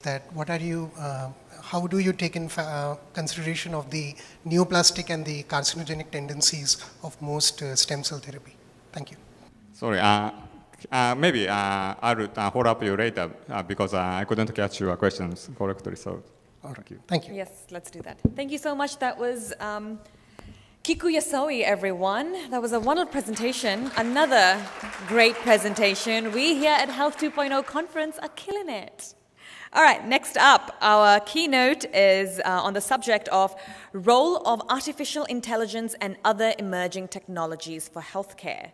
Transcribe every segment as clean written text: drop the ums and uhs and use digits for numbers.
that what are you, how do you take in consideration of the neoplastic and the carcinogenic tendencies of most stem cell therapy? Thank you. Sorry, maybe I will follow up you later because I couldn't catch your questions correctly. So, thank you. Thank you. Yes, let's do that. Thank you so much. That was Kiku Yasoi, everyone. That was a wonderful presentation. Another great presentation. We here at Health 2.0 conference are killing it. All right, next up, our keynote is on the subject of role of artificial intelligence and other emerging technologies for healthcare.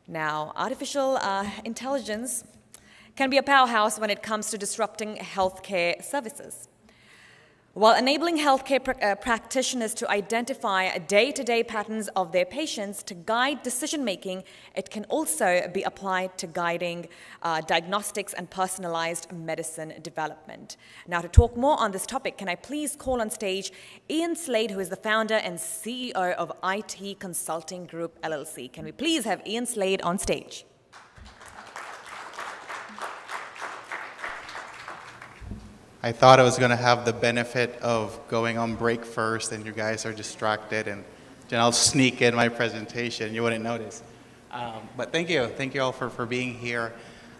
Now, artificial intelligence can be a powerhouse when it comes to disrupting healthcare services. While enabling healthcare practitioners to identify day-to-day patterns of their patients to guide decision-making, it can also be applied to guiding diagnostics and personalized medicine development. Now, to talk more on this topic, can I please call on stage Ian Slade, who is the founder and CEO of IT Consulting Group, LLC. Can we please have Ian Slade on stage? I thought I was going to have the benefit of going on break first and you guys are distracted and then I'll sneak in my presentation. You wouldn't notice. But thank you. Thank you all for being here.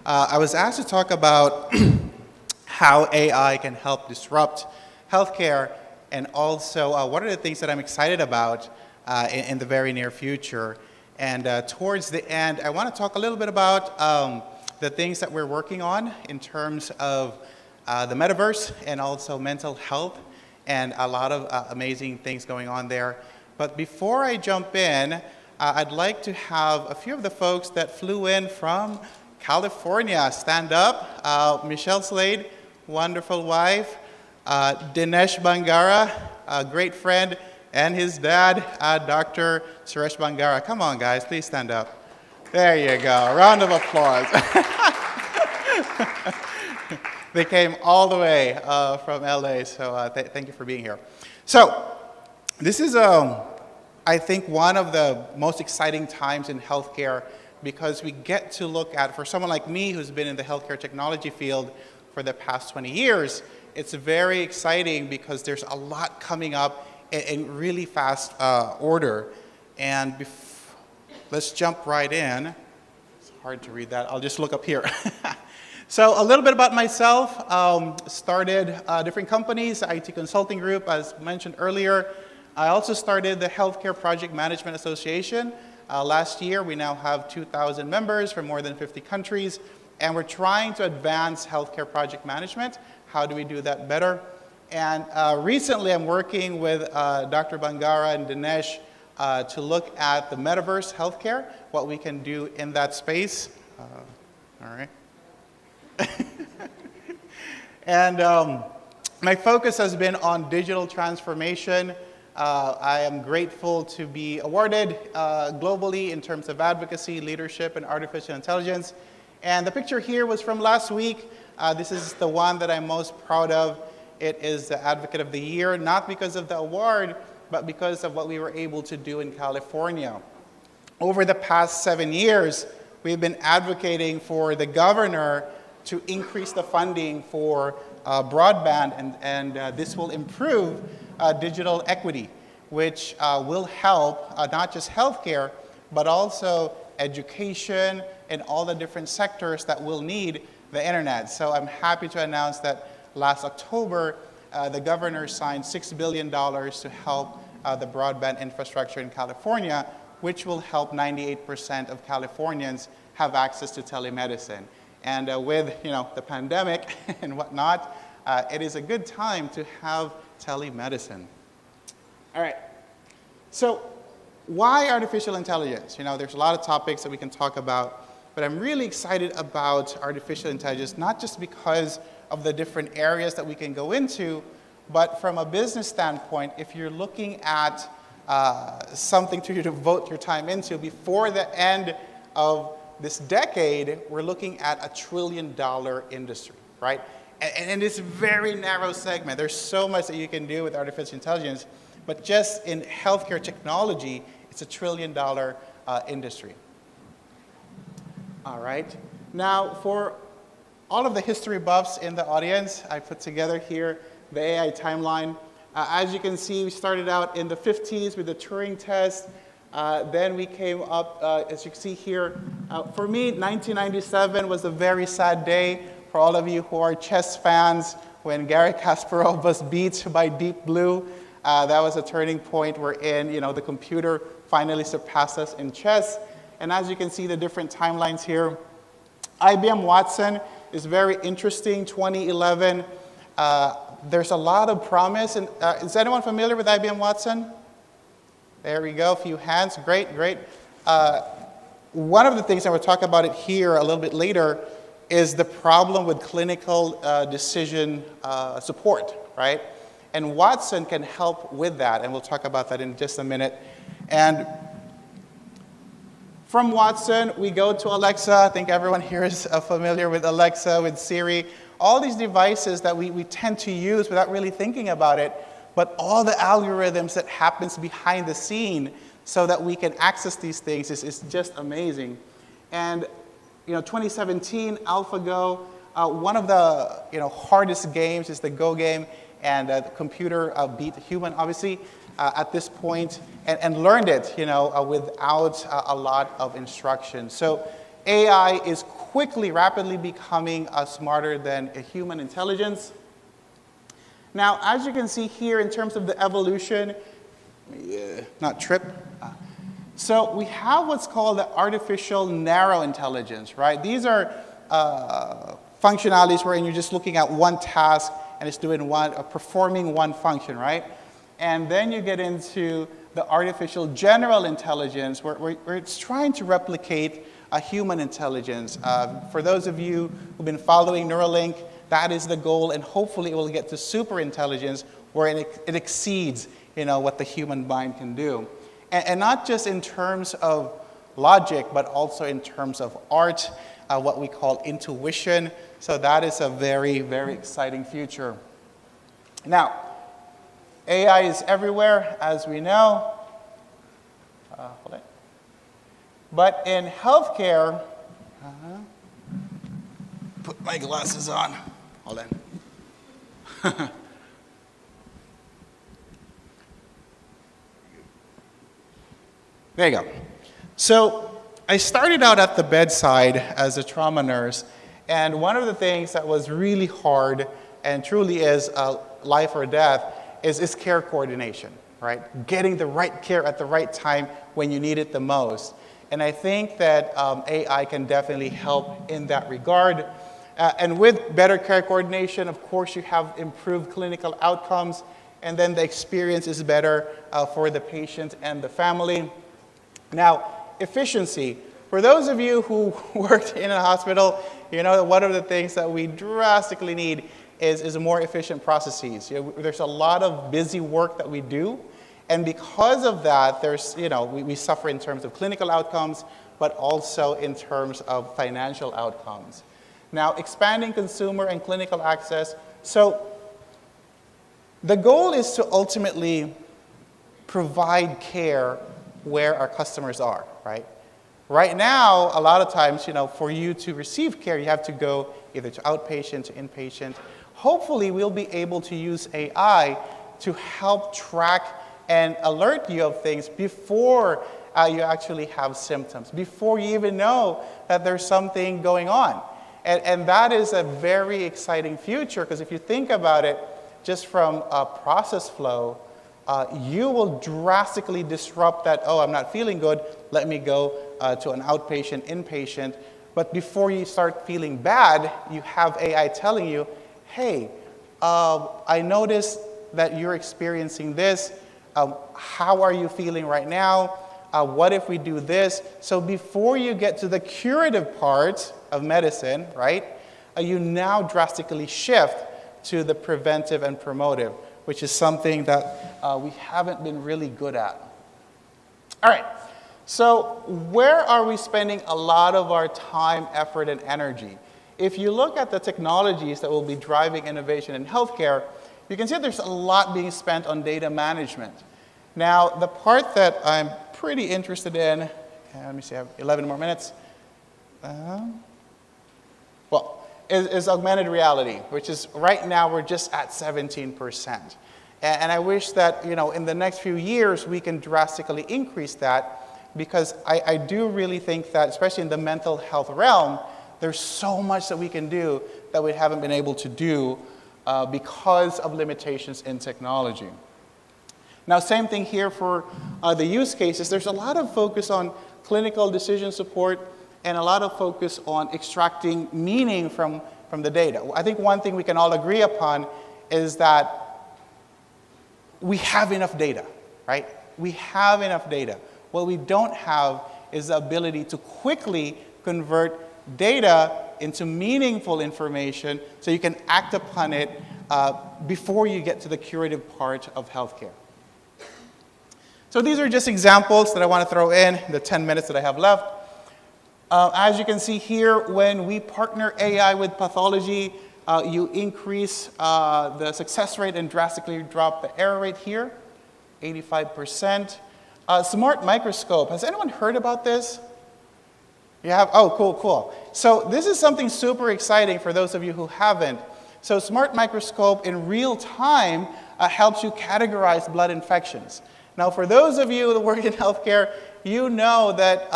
I was asked to talk about how AI can help disrupt healthcare and also what are the things that I'm excited about in the very near future. And towards the end, I want to talk a little bit about the things that we're working on in terms of the metaverse and also mental health and a lot of amazing things going on there. But before I jump in, I'd like to have a few of the folks that flew in from California stand up. Michelle Slade, wonderful wife. Dinesh Bangara, a great friend, and his dad, Dr. Suresh Bangara. Come on, guys, please stand up. There you go. A round of applause. They came all the way from LA, so thank you for being here. So this is, I think, one of the most exciting times in healthcare because we get to look at, for someone like me who's been in the healthcare technology field for the past 20 years, it's very exciting because there's a lot coming up in really fast order. And let's jump right in. It's hard to read that. I'll just look up here. So a little bit about myself. Started different companies, IT Consulting Group, as mentioned earlier. I also started the Healthcare Project Management Association. Last year, we now have 2,000 members from more than 50 countries, and we're trying to advance healthcare project management. How do we do that better? And recently, I'm working with Dr. Bangara and Dinesh to look at the metaverse healthcare, what we can do in that space. All right. And my focus has been on digital transformation. I am grateful to be awarded globally in terms of advocacy, leadership, and artificial intelligence. And the picture here was from last week. This is the one that I'm most proud of. It is the Advocate of the Year, not because of the award, but because of what we were able to do in California. Over the past 7 years, we've been advocating for the governor to increase the funding for broadband, and this will improve digital equity, which will help not just healthcare, but also education and all the different sectors that will need the internet. So I'm happy to announce that last October, the governor signed $6 billion to help the broadband infrastructure in California, which will help 98% of Californians have access to telemedicine. And with the pandemic and whatnot, it is a good time to have telemedicine. All right. So why artificial intelligence? There's a lot of topics that we can talk about, but I'm really excited about artificial intelligence, not just because of the different areas that we can go into, but from a business standpoint, if you're looking at something to devote your time into before the end of this decade, we're looking at a $1 trillion industry, right? And in this very narrow segment, there's so much that you can do with artificial intelligence, but just in healthcare technology, it's a $1 trillion industry. All right. Now, for all of the history buffs in the audience, I put together here the AI timeline. As you can see, we started out in the 50s with the Turing test. Then we came up, as you can see here, for me, 1997 was a very sad day for all of you who are chess fans when Garry Kasparov was beat by Deep Blue. That was a turning point wherein, the computer finally surpassed us in chess. And as you can see, the different timelines here. IBM Watson is very interesting, 2011. There's a lot of promise. And, is anyone familiar with IBM Watson? There we go, a few hands, great, great. One of the things, and we'll talk about it here a little bit later, is the problem with clinical decision support, right? And Watson can help with that, and we'll talk about that in just a minute. And from Watson, we go to Alexa. I think everyone here is familiar with Alexa, with Siri. All these devices that we tend to use without really thinking about it, but all the algorithms that happens behind the scene so that we can access these things is just amazing. And 2017, AlphaGo, one of the hardest games is the Go game, and the computer beat the human, obviously, at this point, and learned it, without a lot of instruction. So AI is rapidly becoming smarter than a human intelligence. Now, as you can see here, in terms of the evolution, not trip. So we have what's called the artificial narrow intelligence, right? These are functionalities wherein you're just looking at one task and it's doing performing one function, right? And then you get into the artificial general intelligence where it's trying to replicate a human intelligence. For those of you who've been following Neuralink, that is the goal, and hopefully it will get to super intelligence where it exceeds what the human mind can do. And not just in terms of logic, but also in terms of art, what we call intuition. So that is a very, very exciting future. Now, AI is everywhere, as we know. Hold on. But in healthcare, put my glasses on. Hold on. There you go. So I started out at the bedside as a trauma nurse, and one of the things that was really hard and truly is life or death is care coordination, right? Getting the right care at the right time when you need it the most. And I think that AI can definitely help in that regard. And with better care coordination, of course, you have improved clinical outcomes, and then the experience is better for the patient and the family. Now, efficiency. For those of you who worked in a hospital, one of the things that we drastically need is more efficient processes. There's a lot of busy work that we do, and because of that, there's, we suffer in terms of clinical outcomes, but also in terms of financial outcomes. Now, expanding consumer and clinical access. So the goal is to ultimately provide care where our customers are, right? Right now, a lot of times, for you to receive care, you have to go either to outpatient, to inpatient. Hopefully, we'll be able to use AI to help track and alert you of things before you actually have symptoms, before you even know that there's something going on. And that is a very exciting future, because if you think about it, just from a process flow, you will drastically disrupt that, oh, I'm not feeling good, let me go to an outpatient, inpatient. But before you start feeling bad, you have AI telling you, hey, I noticed that you're experiencing this. How are you feeling right now? What if we do this? So before you get to the curative part of medicine, right, you now drastically shift to the preventive and promotive, which is something that we haven't been really good at. All right, so where are we spending a lot of our time, effort, and energy? If you look at the technologies that will be driving innovation in healthcare, you can see there's a lot being spent on data management. Now, the part that I'm pretty interested in, let me see, I have 11 more minutes. Well, is augmented reality, which is right now we're just at 17%. And I wish that, in the next few years we can drastically increase that, because I do really think that, especially in the mental health realm, there's so much that we can do that we haven't been able to do because of limitations in technology. Now, same thing here for the use cases. There's a lot of focus on clinical decision support and a lot of focus on extracting meaning from the data. I think one thing we can all agree upon is that we have enough data, right? We have enough data. What we don't have is the ability to quickly convert data into meaningful information so you can act upon it before you get to the curative part of healthcare. So these are just examples that I want to throw in the 10 minutes that I have left. As you can see here, when we partner AI with pathology, you increase the success rate and drastically drop the error rate here, 85%. Smart microscope, has anyone heard about this? You have? Oh, cool. So this is something super exciting for those of you who haven't. So smart microscope in real time helps you categorize blood infections. Now, for those of you that work in healthcare, you know that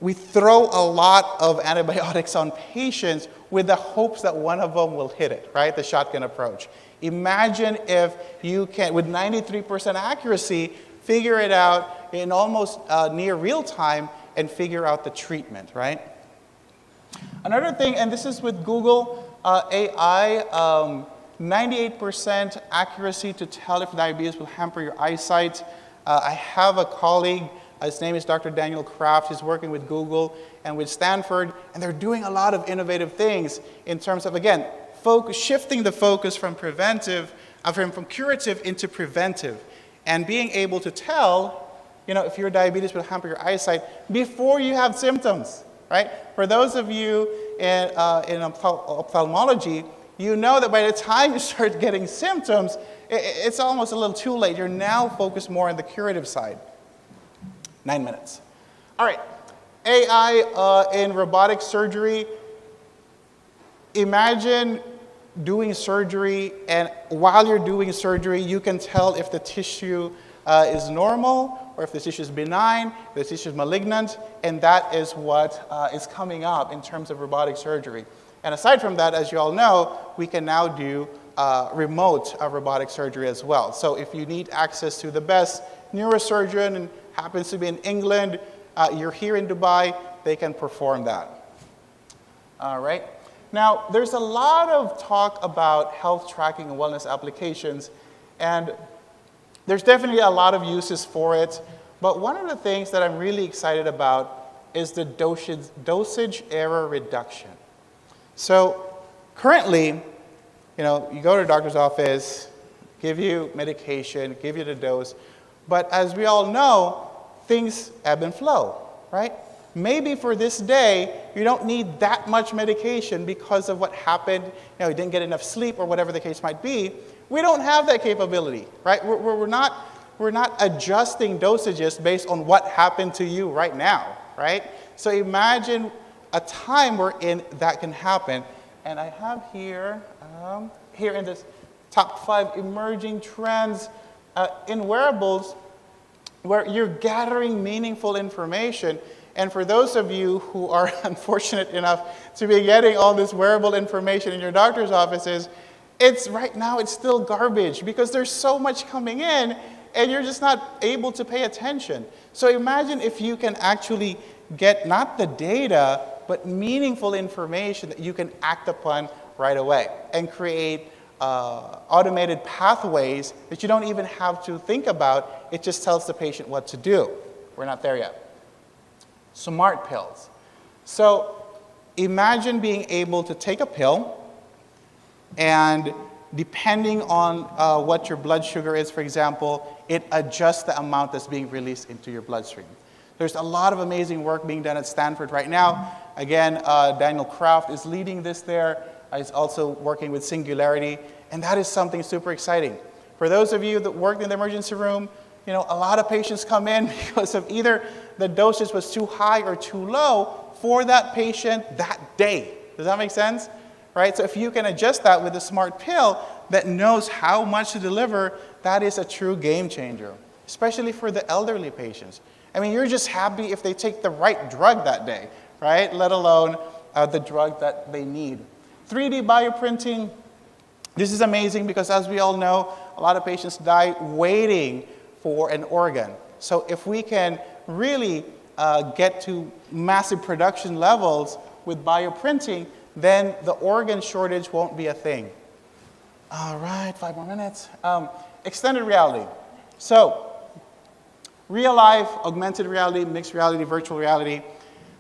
we throw a lot of antibiotics on patients with the hopes that one of them will hit it, right? The shotgun approach. Imagine if you can, with 93% accuracy, figure it out in almost near real time and figure out the treatment, right? Another thing, and this is with Google AI, 98% accuracy to tell if diabetes will hamper your eyesight. I have a colleague, his name is Dr. Daniel Kraft. He's working with Google and with Stanford, and they're doing a lot of innovative things in terms of, again, shifting the focus from preventive, from curative into preventive, and being able to tell, if your diabetes will hamper your eyesight before you have symptoms, right? For those of you in ophthalmology, you know that by the time you start getting symptoms, it's almost a little too late. You're now focused more on the curative side. 9 minutes. All right, AI in robotic surgery. Imagine doing surgery, and while you're doing surgery, you can tell if the tissue is normal or if the tissue is benign, if the tissue is malignant, and that is what is coming up in terms of robotic surgery. And aside from that, as you all know, we can now do remote robotic surgery as well. So if you need access to the best neurosurgeon and happens to be in England, you're here in Dubai, they can perform that. All right. Now, there's a lot of talk about health tracking and wellness applications, and there's definitely a lot of uses for it. But one of the things that I'm really excited about is the dosage error reduction. So currently, you go to a doctor's office, give you medication, give you the dose, but as we all know, things ebb and flow, right? Maybe for this day, you don't need that much medication because of what happened, you didn't get enough sleep or whatever the case might be. We don't have that capability, right? We're not adjusting dosages based on what happened to you right now, right? So imagine a time wherein that can happen. And I have here in this top 5 emerging trends in wearables where you're gathering meaningful information. And for those of you who are unfortunate enough to be getting all this wearable information in your doctor's offices, right now it's still garbage because there's so much coming in and you're just not able to pay attention. So imagine if you can actually get not the data, but meaningful information that you can act upon right away and create automated pathways that you don't even have to think about. It just tells the patient what to do. We're not there yet. Smart pills. So imagine being able to take a pill and depending on what your blood sugar is, for example, it adjusts the amount that's being released into your bloodstream. There's a lot of amazing work being done at Stanford right now. Again, Daniel Kraft is leading this there. He's also working with Singularity, and that is something super exciting. For those of you that worked in the emergency room, a lot of patients come in because of either the dosage was too high or too low for that patient that day, Does that make sense? Right? So if you can adjust that with a smart pill that knows how much to deliver, that is a true game changer, especially for the elderly patients. I mean, you're just happy if they take the right drug that day, right? Let alone the drug that they need. 3D bioprinting, this is amazing because as we all know, a lot of patients die waiting for an organ. So if we can really get to massive production levels with bioprinting, then the organ shortage won't be a thing. All right, 5 more minutes. Extended reality. So, real life, augmented reality, mixed reality, virtual reality.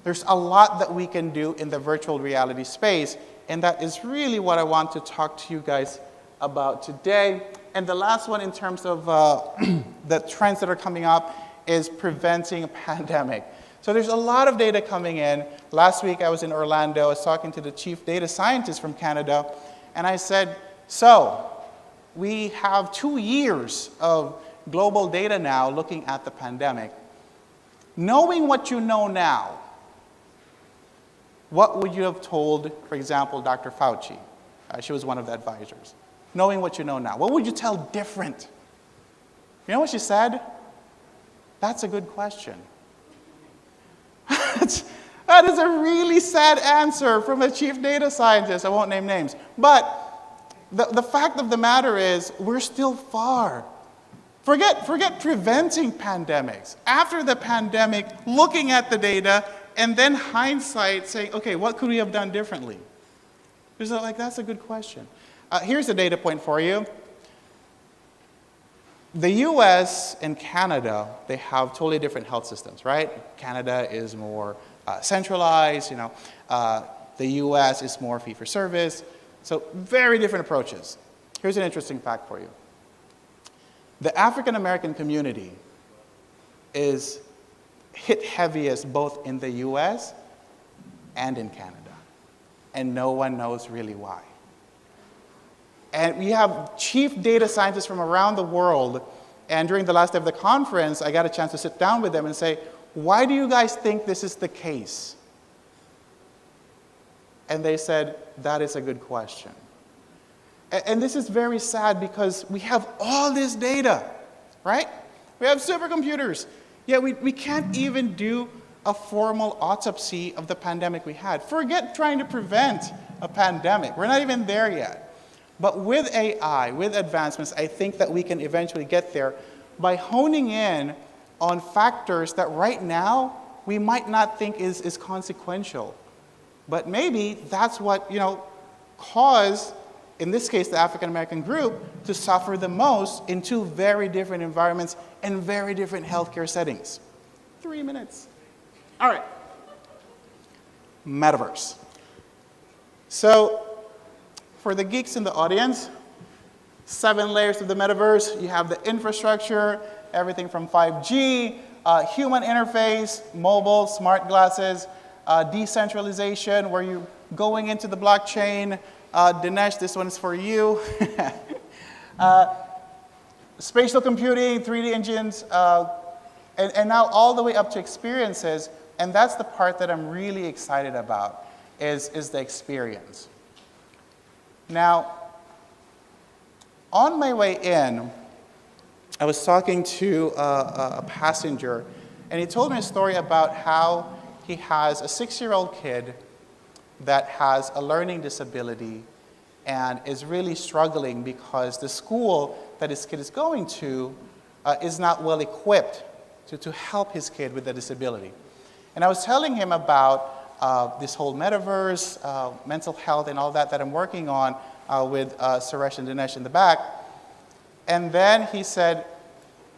There's a lot that we can do in the virtual reality space, and that is really what I want to talk to you guys about today. And the last one in terms of the trends that are coming up is preventing a pandemic. So there's a lot of data coming in. Last week I was in Orlando. I was talking to the chief data scientist from Canada, and I said, so we have 2 years of global data now looking at the pandemic. Knowing what you know now, what would you have told, for example, Dr. Fauci? She was one of the advisors. Knowing what you know now, what would you tell different? You know what she said? That's a good question. That is a really sad answer from a chief data scientist. I won't name names. But the fact of the matter is, we're still far. Forget preventing pandemics. After the pandemic, looking at the data, and then hindsight saying, okay, what could we have done differently? That's a good question. Here's a data point for you. The US and Canada, they have totally different health systems, right? Canada is more centralized, the US is more fee-for-service. So very different approaches. Here's an interesting fact for you. The African American community is hit heaviest both in the US and in Canada. And no one knows really why. And we have chief data scientists from around the world, and during the last day of the conference, I got a chance to sit down with them and say, why do you guys think this is the case? And they said, that is a good question. And this is very sad because we have all this data, right? We have supercomputers, yet we can't even do a formal autopsy of the pandemic we had. Forget trying to prevent a pandemic. We're not even there yet. But with AI, with advancements, I think that we can eventually get there by honing in on factors that right now we might not think is consequential. But maybe that's what, caused, in this case, the African American group to suffer the most in 2 very different environments and very different healthcare settings. 3 minutes. All right. Metaverse. So, for the geeks in the audience, 7 layers of the metaverse. You have the infrastructure, everything from 5G, human interface, mobile, smart glasses, decentralization, where you're going into the blockchain. Dinesh, this one's for you. Spatial computing, 3D engines, and now all the way up to experiences. And that's the part that I'm really excited about, is the experience. Now, on my way in, I was talking to a passenger, and he told me a story about how he has a 6-year-old kid that has a learning disability and is really struggling because the school that his kid is going to is not well equipped to help his kid with the disability. And I was telling him about this whole metaverse, mental health, and all that I'm working on with Suresh and Dinesh in the back. And then he said,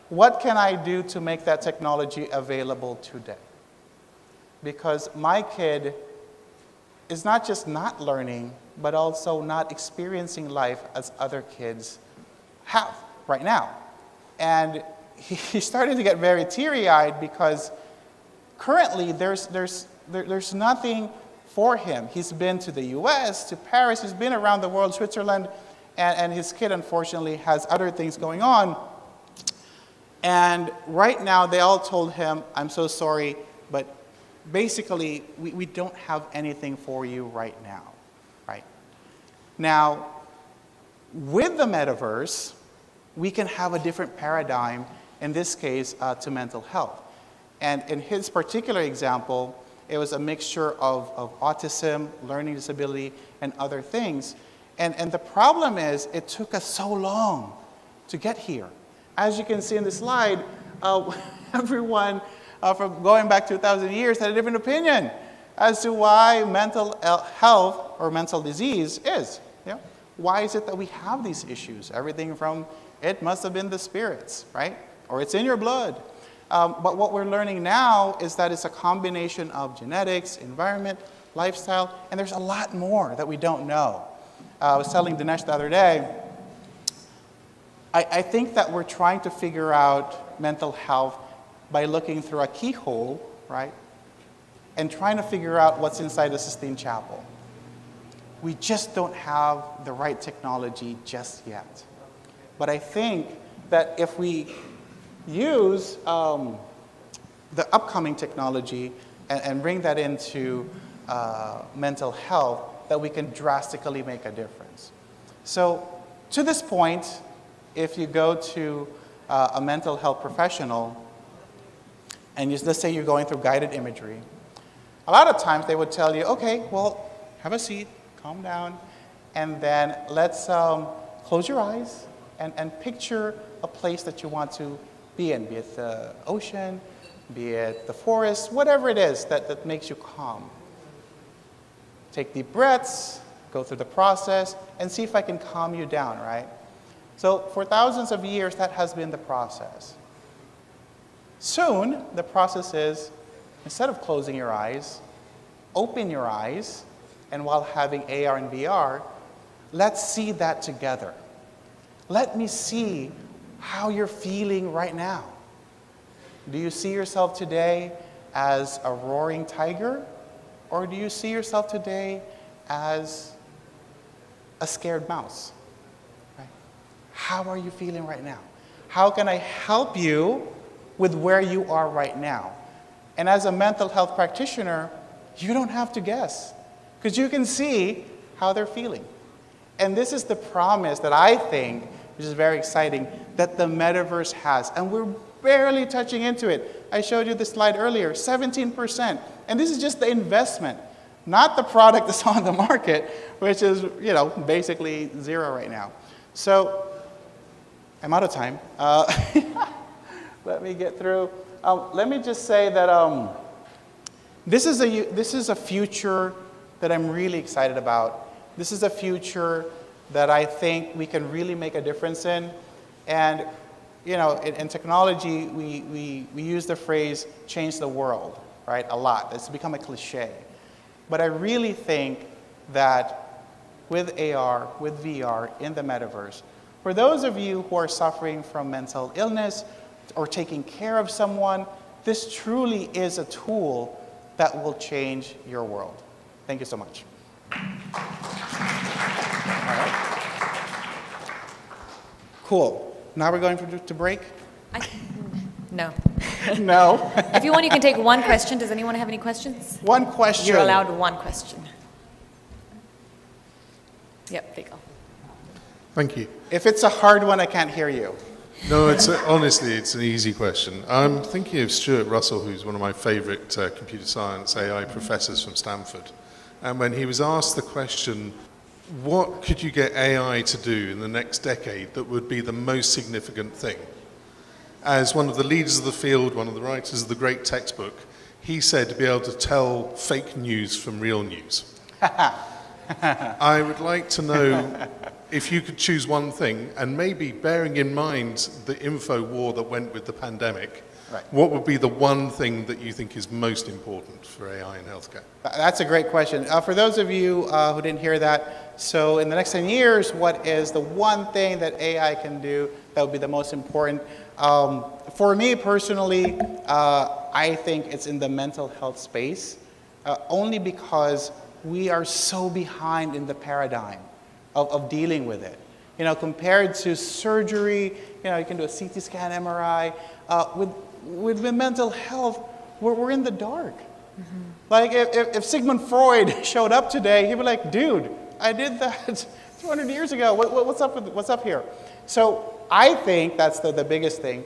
what can I do to make that technology available today? Because my kid is not just not learning, but also not experiencing life as other kids have right now. And he started to get very teary-eyed because currently there's nothing for him. He's been to the US, to Paris, he's been around the world, Switzerland, and his kid unfortunately has other things going on. And right now they all told him, I'm so sorry, but basically we don't have anything for you right now. right? Now, with the metaverse, we can have a different paradigm, in this case, to mental health. And in his particular example, it was a mixture of autism, learning disability, and other things. And the problem is, it took us so long to get here. As you can see in the slide, everyone from going back 2,000 years had a different opinion as to why mental health or mental disease is. Yeah? Why is it that we have these issues? Everything from, it must have been the spirits, right? Or it's in your blood. But what we're learning now is that it's a combination of genetics, environment, lifestyle, and there's a lot more that we don't know. I was telling Dinesh the other day, I think that we're trying to figure out mental health by looking through a keyhole, right? And trying to figure out what's inside the Sistine Chapel. We just don't have the right technology just yet. But I think that if we use the upcoming technology and bring that into mental health, that we can drastically make a difference. So to this point, if you go to a mental health professional, and let's say you're going through guided imagery, a lot of times they would tell you, okay, well, have a seat, calm down, and then let's close your eyes and picture a place that you want to be in, be it the ocean, be it the forest, whatever it is that makes you calm. Take deep breaths, go through the process, and see if I can calm you down, right? So for thousands of years, that has been the process. Soon, the process is, instead of closing your eyes, open your eyes, and while having AR and VR, let's see that together. Let me see how you're feeling right now. Do you see yourself today as a roaring tiger? Or do you see yourself today as a scared mouse? Right? How are you feeling right now? How can I help you with where you are right now? And as a mental health practitioner, you don't have to guess, because you can see how they're feeling. And this is the promise that I think, which is very exciting, that the metaverse has. And we're barely touching into it. I showed you this slide earlier, 17%. And this is just the investment, not the product that's on the market, which is, basically zero right now. So I'm out of time. Let me get through. Let me just say that this is a future that I'm really excited about. This is a future that I think we can really make a difference in. And, in technology, we use the phrase change the world, right, a lot. It's become a cliche. But I really think that with AR, with VR, in the metaverse, for those of you who are suffering from mental illness or taking care of someone, this truly is a tool that will change your world. Thank you so much. All right. Cool. Now we're going to break? No. No. If you want, you can take one question. Does anyone have any questions? One question. You're allowed one question. Yep, there you go. Thank you. If it's a hard one, I can't hear you. No, honestly, it's an easy question. I'm thinking of Stuart Russell, who's one of my favorite computer science AI professors from Stanford. And when he was asked the question, what could you get AI to do in the next decade that would be the most significant thing? As one of the leaders of the field, one of the writers of the great textbook, he said to be able to tell fake news from real news. I would like to know if you could choose one thing, and maybe bearing in mind the info war that went with the pandemic, right, what would be the one thing that you think is most important for AI in healthcare? That's a great question. For those of you who didn't hear that, so in the next 10 years, what is the one thing that AI can do that would be the most important? For me personally, I think it's in the mental health space, only because we are so behind in the paradigm of dealing with it. Compared to surgery, you can do a CT scan, MRI. With mental health, we're in the dark. Mm-hmm. Like if Sigmund Freud showed up today, he'd be like, dude, I did that 200 years ago. What's up here? So I think that's the biggest thing.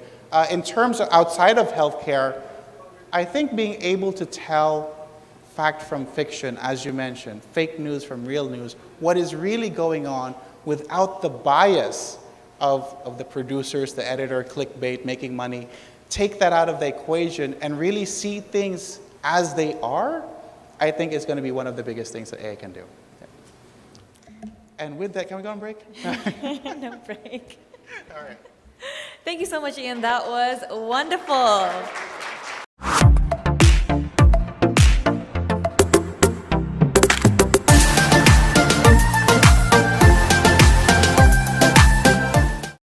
In terms of outside of healthcare, I think being able to tell fact from fiction, as you mentioned, fake news from real news, what is really going on without the bias of the producers, the editor, clickbait, making money, take that out of the equation and really see things as they are, I think is going to be one of the biggest things that AI can do. Yeah. And with that, can we go on break? No break. All right. Thank you so much, Ian. That was wonderful.